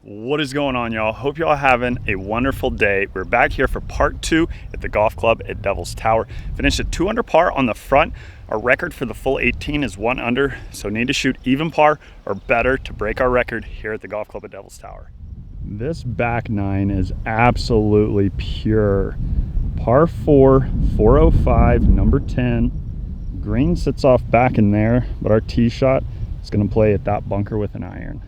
What is going on, y'all? Hope y'all having a wonderful day. We're back here for part 2 at the golf club at Devil's Tower. Finished at 2 under par on the front. Our record for the full 18 is 1 under, so need to shoot even par or better to break our record here at the golf club at Devil's Tower. This back 9 is absolutely pure. Par 4, 405, number 10. Green sits off back in there, but our tee shot is going to play at that bunker with an iron.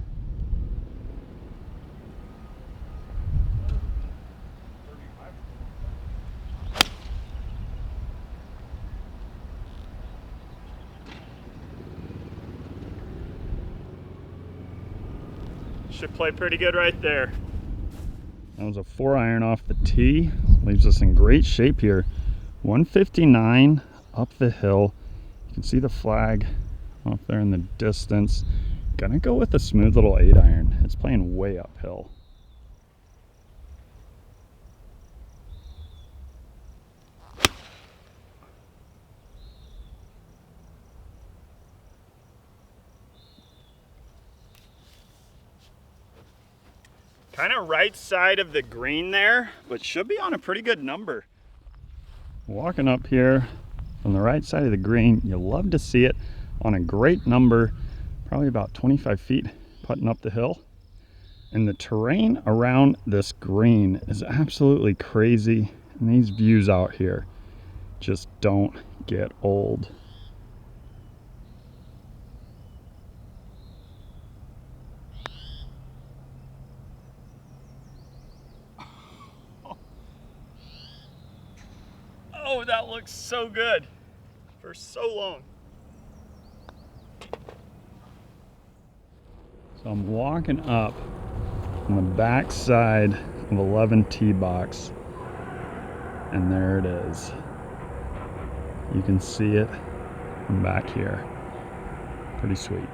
Should play pretty good right there. That was a 4-iron off the tee. Leaves us in great shape here. 159 up the hill. You can see the flag off there in the distance. Gonna go with a smooth little 8-iron. It's playing way uphill. Kind of right side of the green there, but should be on a pretty good number. Walking up here from the right side of the green, you'll love to see it on a great number, probably about 25 feet putting up the hill. And the terrain around this green is absolutely crazy. And these views out here just don't get old. Oh, that looks so good for so long. So I'm walking up on the back side of 11 tee box, and there it is. You can see it from back here. Pretty sweet.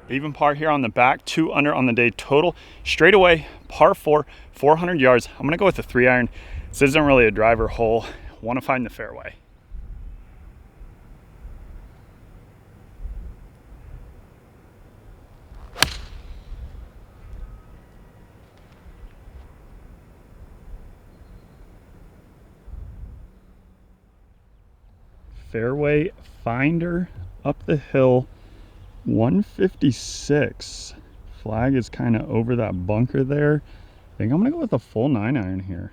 Even par here on the back, 2 under on the day total. Straight away, par 4, 400 yards. I'm gonna go with a 3-iron. This isn't really a driver hole. Want to find the fairway. Fairway finder up the hill, 156. Flag is kind of over that bunker there. I think I'm gonna go with a full 9-iron here.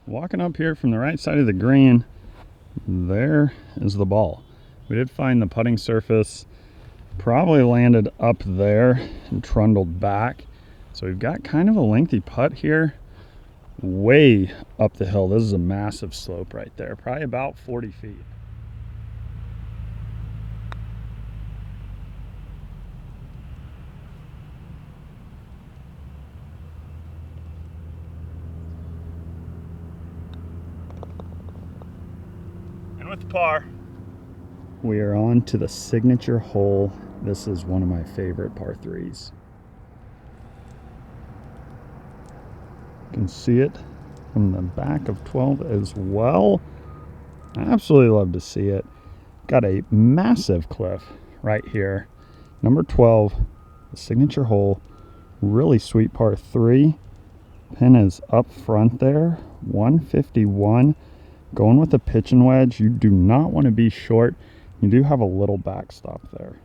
Walking up here from the right side of the green, there is the ball. We did find the putting surface, probably landed up there and trundled back. So we've got kind of a lengthy putt here, way up the hill. This is a massive slope right there, probably about 40 feet. With par. We are on to the signature hole. This is one of my favorite par 3s. You can see it from the back of 12 as well. I absolutely love to see it. Got a massive cliff right here. Number 12, the signature hole. Really sweet par 3. Pin is up front there, 151. Going with a pitch and wedge, you do not want to be short. You do have a little backstop there.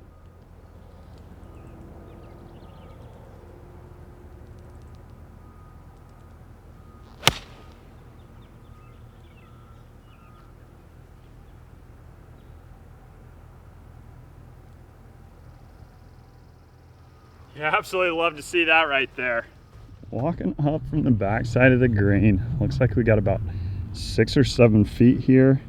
Yeah, absolutely love to see that right there. Walking up from the back side of the green. Looks like we got about 6 or 7 feet here.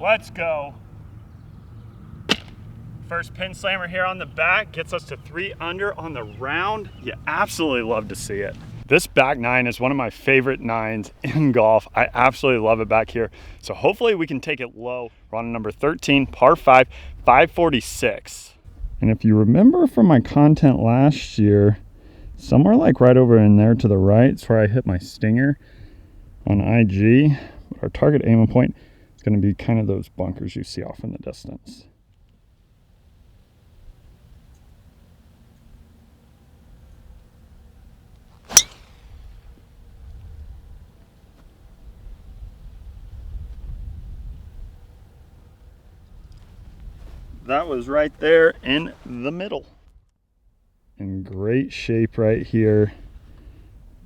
Let's go. First pin slammer here on the back gets us to 3 under on the round. You absolutely love to see it. This back 9 is one of my favorite 9s in golf. I absolutely love it back here. So hopefully we can take it low. We're on number 13, par 5, 546. And if you remember from my content last year, somewhere like right over in there to the right is where I hit my stinger on IG. Our target aiming point is going to be kind of those bunkers you see off in the distance. That was right there in the middle. In great shape right here.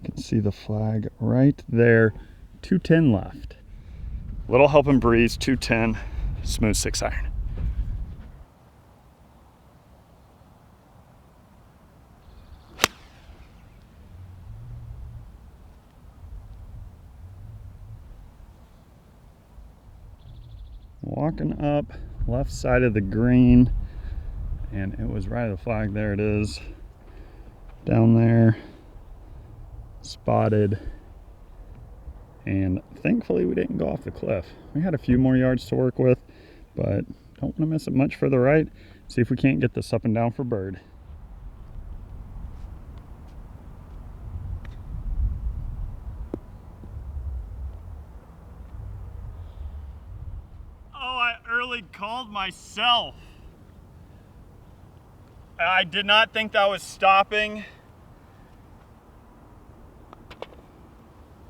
You can see the flag right there. 210 left. Little helping breeze, 210, smooth 6-iron. Walking up left side of the green, and it was right at the flag. There it is, down there, spotted, and thankfully we didn't go off the cliff. We had a few more yards to work with, but don't want to miss it much further right. See if we can't get this up and down for bird. I early called myself. I did not think that was stopping.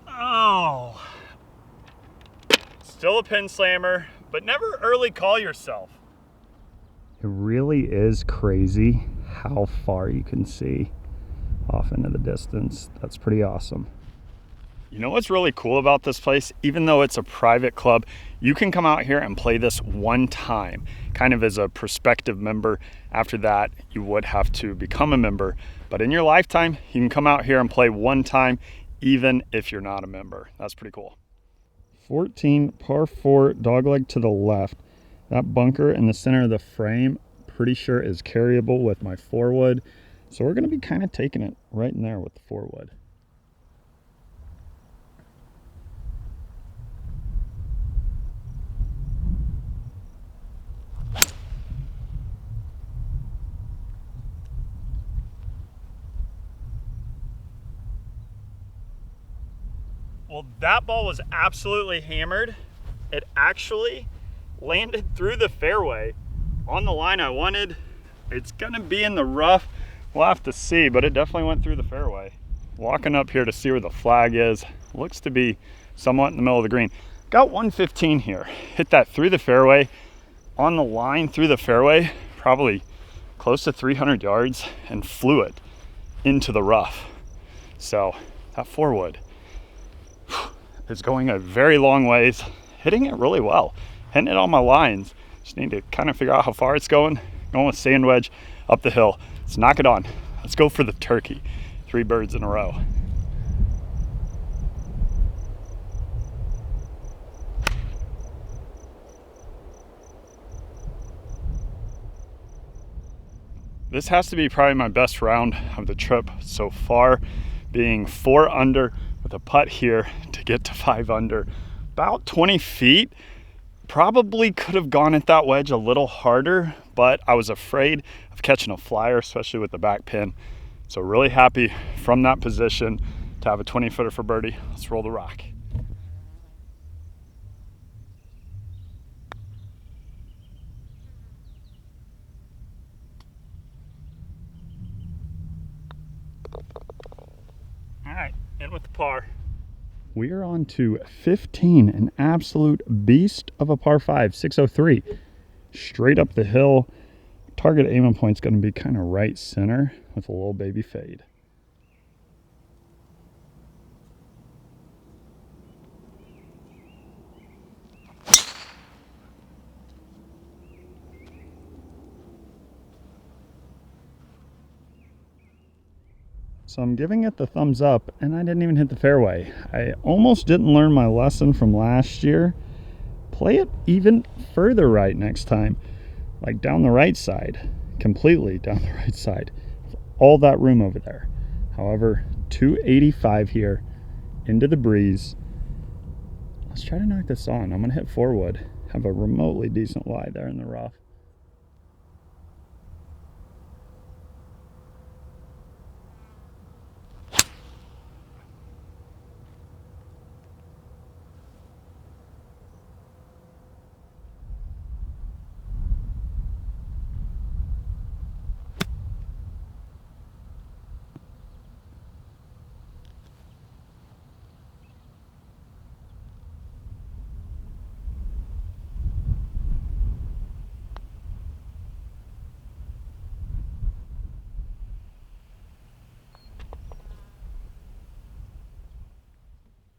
Oh. Still a pin slammer, but never early call yourself. It really is crazy how far you can see off into the distance. That's pretty awesome. You know what's really cool about this place? Even though it's a private club, you can come out here and play this one time, kind of as a prospective member. After that, you would have to become a member. But in your lifetime, you can come out here and play one time, even if you're not a member. That's pretty cool. 14, par 4, dogleg to the left. That bunker in the center of the frame, pretty sure is carryable with my 4-wood. So we're gonna be kind of taking it right in there with the 4-wood. Well, that ball was absolutely hammered. It actually landed through the fairway on the line I wanted. It's gonna be in the rough. We'll have to see, but it definitely went through the fairway. Walking up here to see where the flag is. Looks to be somewhat in the middle of the green. Got 115 here. Hit that through the fairway, on the line through the fairway, probably close to 300 yards, and flew it into the rough. So that 4-wood is going a very long ways, hitting it really well, hitting it on my lines. Just need to kind of figure out how far it's going with sand wedge up the hill. Let's knock it on. Let's go for the turkey. 3 birds in a row. This has to be probably my best round of the trip so far, being 4 under with a putt here to get to 5 under. About 20 feet. Probably could have gone at that wedge a little harder, but I was afraid of catching a flyer, especially with the back pin. So really happy from that position to have a 20-footer for birdie. Let's roll the rock. All right, in with the par. We are on to 15, an absolute beast of a par 5, 603. Straight up the hill. Target aiming point's going to be kind of right center with a little baby fade. So I'm giving it the thumbs up, and I didn't even hit the fairway. I almost didn't learn my lesson from last year. Play it even further right next time, like down the right side, completely down the right side. All that room over there. However, 285 here into the breeze. Let's try to knock this on. I'm gonna hit 4-wood. Have a remotely decent lie there in the rough.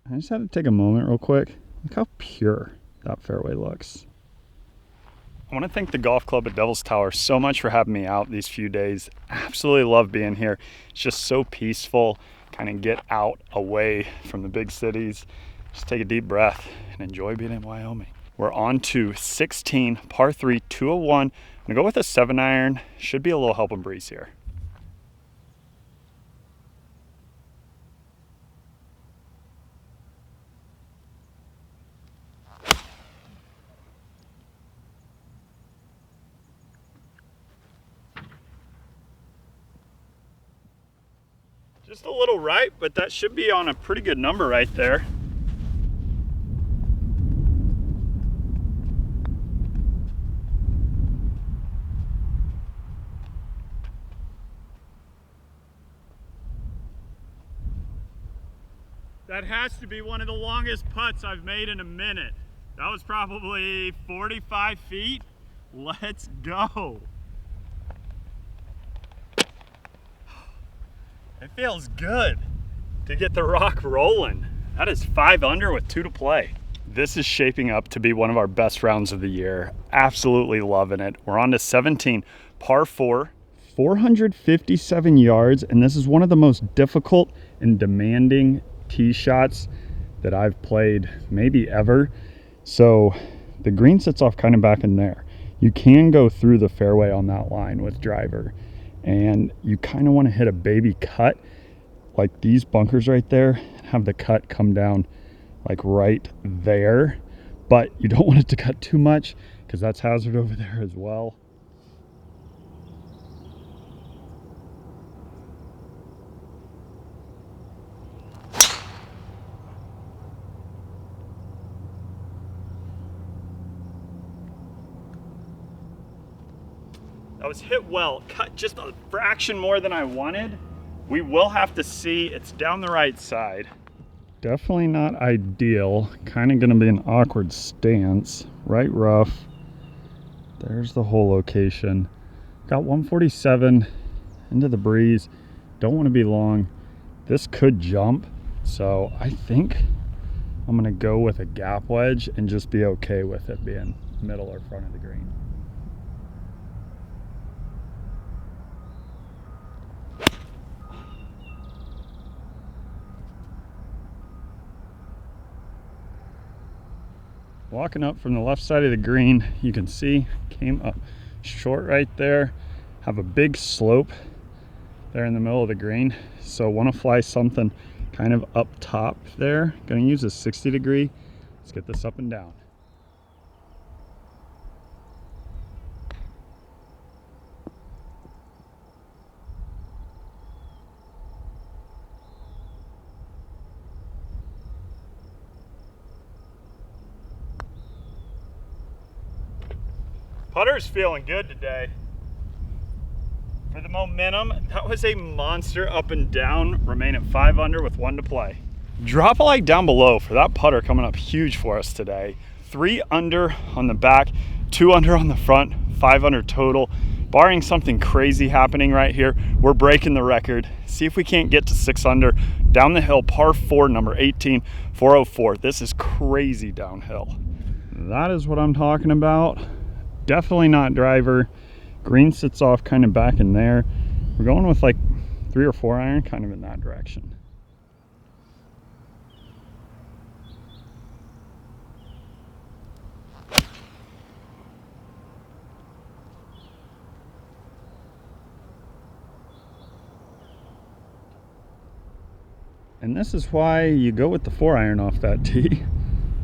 I just had to take a moment real quick. Look how pure that fairway looks. I want to thank the golf club at Devil's Tower so much for having me out these few days. Absolutely love being here. It's just so peaceful. Kind of get out away from the big cities. Just take a deep breath and enjoy being in Wyoming. We're on to 16, par 3, 201. I'm gonna go with a 7-iron. Should be a little helping breeze here. Just a little right, but that should be on a pretty good number right there. That has to be one of the longest putts I've made in a minute. That was probably 45 feet. Let's go. It feels good to get the rock rolling. That is 5 under with 2 to play. This is shaping up to be one of our best rounds of the year. Absolutely loving it. We're on to 17, par 4, 457 yards, and this is one of the most difficult and demanding tee shots that I've played maybe ever. So the green sits off kind of back in there. You can go through the fairway on that line with driver, and you kind of want to hit a baby cut like these bunkers right there and have the cut come down like right there, but you don't want it to cut too much because that's hazard over there as well. That was hit well, cut just a fraction more than I wanted. We will have to see, it's down the right side. Definitely not ideal, kind of gonna be an awkward stance. Right rough, there's the hole location. Got 147 into the breeze, don't wanna be long. This could jump, so I think I'm gonna go with a gap wedge and just be okay with it being middle or front of the green. Walking up from the left side of the green, you can see came up short right there. Have a big slope there in the middle of the green. So want to fly something kind of up top there. Gonna use a 60 degree. Let's get this up and down. Putter's feeling good today. For the momentum, that was a monster up and down. Remain at 5 under with 1 to play. Drop a like down below for that putter coming up huge for us today. 3 under on the back, 2 under on the front, 5 under total. Barring something crazy happening right here, we're breaking the record. See if we can't get to 6 under. Down the hill, par 4, number 18, 404. This is crazy downhill. That is what I'm talking about. Definitely not driver. Green sits off kind of back in there. We're going with like 3 or 4 iron, kind of in that direction. And this is why you go with the 4 iron off that tee.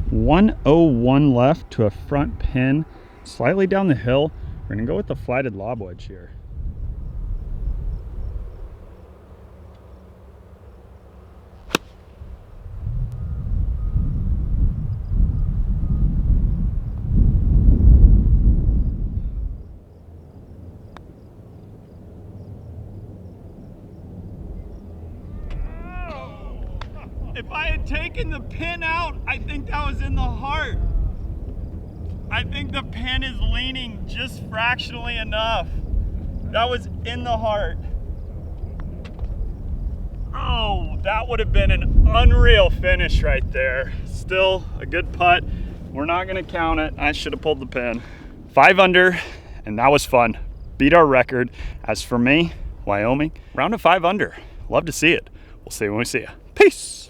101 left to a front pin, slightly down the hill. We're gonna go with the flatted lob wedge here. If I had taken the pin out, I think that was in the heart. I think the pin is leaning just fractionally enough. That was in the heart. Oh, that would have been an unreal finish right there. Still a good putt. We're not gonna count it. I should have pulled the pin. 5 under, and that was fun. Beat our record. As for me, Wyoming, round of 5 under. Love to see it. We'll see you when we see you. Peace.